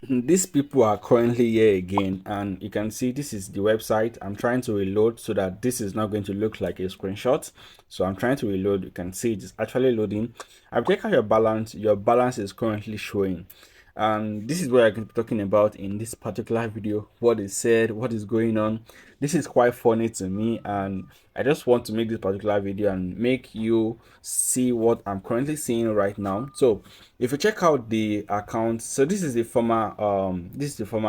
These people are currently here again, and you can see this is the website. I'm trying to reload so that this is not going to look like a screenshot. So I'm trying to reload. You can see it's actually loading. I've checked out your balance. Your balance is currently showing, and this is what I'm going to be talking about in this particular video. What is said, what is going on. This is quite funny to me, and I just want to make this particular video and make you see what I'm currently seeing right now. So if you check out the account, so this is the former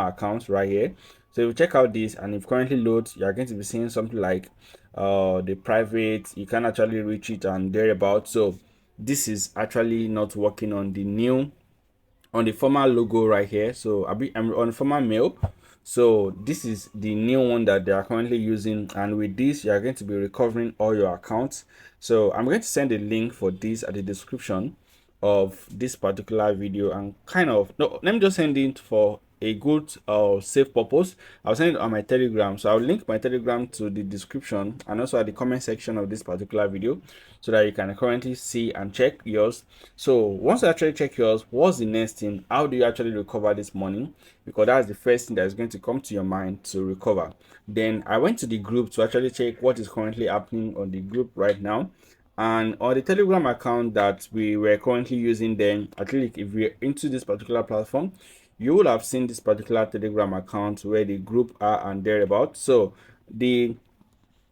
account right here. So if you check out this and if currently loads, you're going to be seeing something like the private, you can actually reach it and thereabout. So this is actually not working on the new, on the former logo right here. So I'm on former mail. So this is the new one that they are currently using, and with this you are going to be recovering all your accounts. So I'm going to send a link for this at the description of this particular video, and kind of, no, let me just send it for a good safe purpose. I'll send it on my Telegram. So I'll link my Telegram to the description and also at the comment section of this particular video, so that you can currently see and check yours. So once you actually check yours, what's the next thing? How do you actually recover this money? Because that's the first thing that is going to come to your mind to recover. Then I went to the group to actually check what is currently happening on the group right now. And on the Telegram account that we were currently using, then at least if we're into this particular platform, you will have seen this particular Telegram account where the group are and thereabout. So the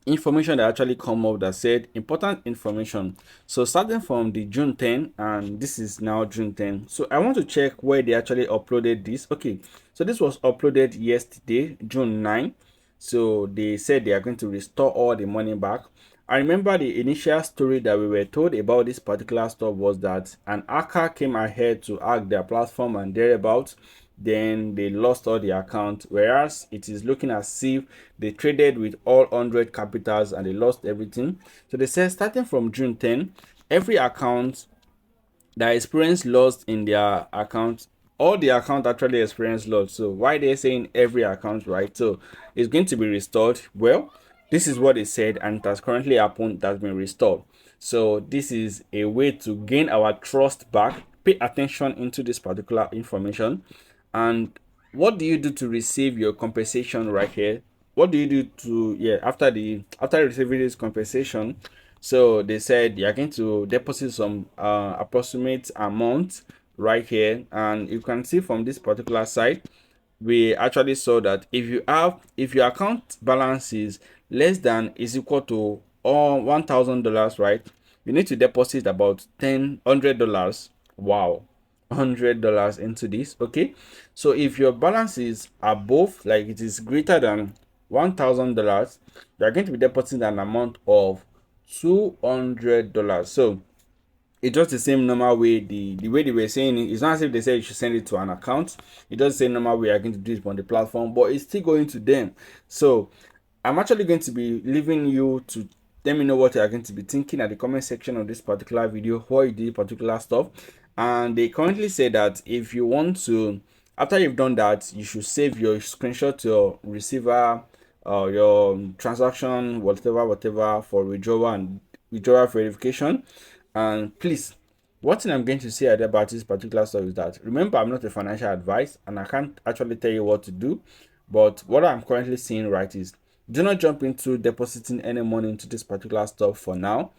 information that actually come up that said important information. So starting from the June 10, and this is now June 10. So I want to check where they actually uploaded this. Okay, so this was uploaded yesterday, June 9. So they said they are going to restore all the money back. I remember the initial story that we were told about this particular stuff was that an hacker came ahead to hack their platform and thereabouts. Then they lost all the accounts, whereas it is looking as if they traded with all 100 capitals and they lost everything. So they said starting from June 10, every account that experienced loss in their account, all the account actually experienced loss. So why they're saying every account, right? So it's going to be restored. Well, this is what they said, and it has currently happened. That's been restored. So this is a way to gain our trust back. Pay attention into this particular information. And what do you do to receive your compensation right here? What do you do to, yeah, after receiving this compensation? So they said you're going to deposit some approximate amount right here, and you can see from this particular site, we actually saw that if your account balance is less than is equal to $1,000, right, you need to deposit about $100. Wow, $100 into this. Okay, so if your balance is above, like it is greater than $1,000, you are going to be depositing an amount of $200. So it's just the same normal way. The way they were saying it's not as if they said you should send it to an account. It does say normal way are going to do it on the platform, but it's still going to them. So I'm actually going to be leaving you to let me know what you are going to be thinking at the comment section of this particular video, what you did particular stuff. And they currently say that if you want to, after you've done that, you should save your screenshot to your receiver, your transaction, whatever for withdrawal and withdrawal verification. And please, what thing I'm going to say about this particular stuff is that, remember, I'm not a financial advice and I can't actually tell you what to do. But what I'm currently seeing right is, do not jump into depositing any money into this particular stuff for now.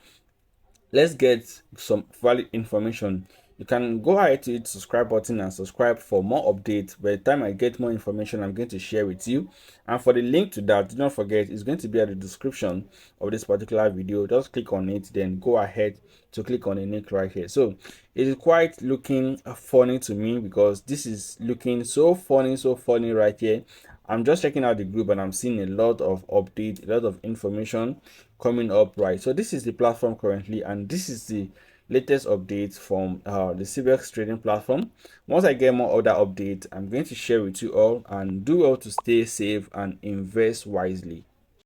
Let's get some valid information. You can go ahead to hit subscribe button and subscribe for more updates. By the time I get more information, I'm going to share with you. And for the link to that, do not forget, it's going to be at the description of this particular video. Just click on it, then go ahead to click on the link right here. So it is quite looking funny to me, because this is looking so funny right here. I'm just checking out the group and I'm seeing a lot of updates, a lot of information coming up, right? So this is the platform currently, and this is the latest updates from the CBEX trading platform. Once I get more other updates, I'm going to share with you all, and do well to stay safe and invest wisely.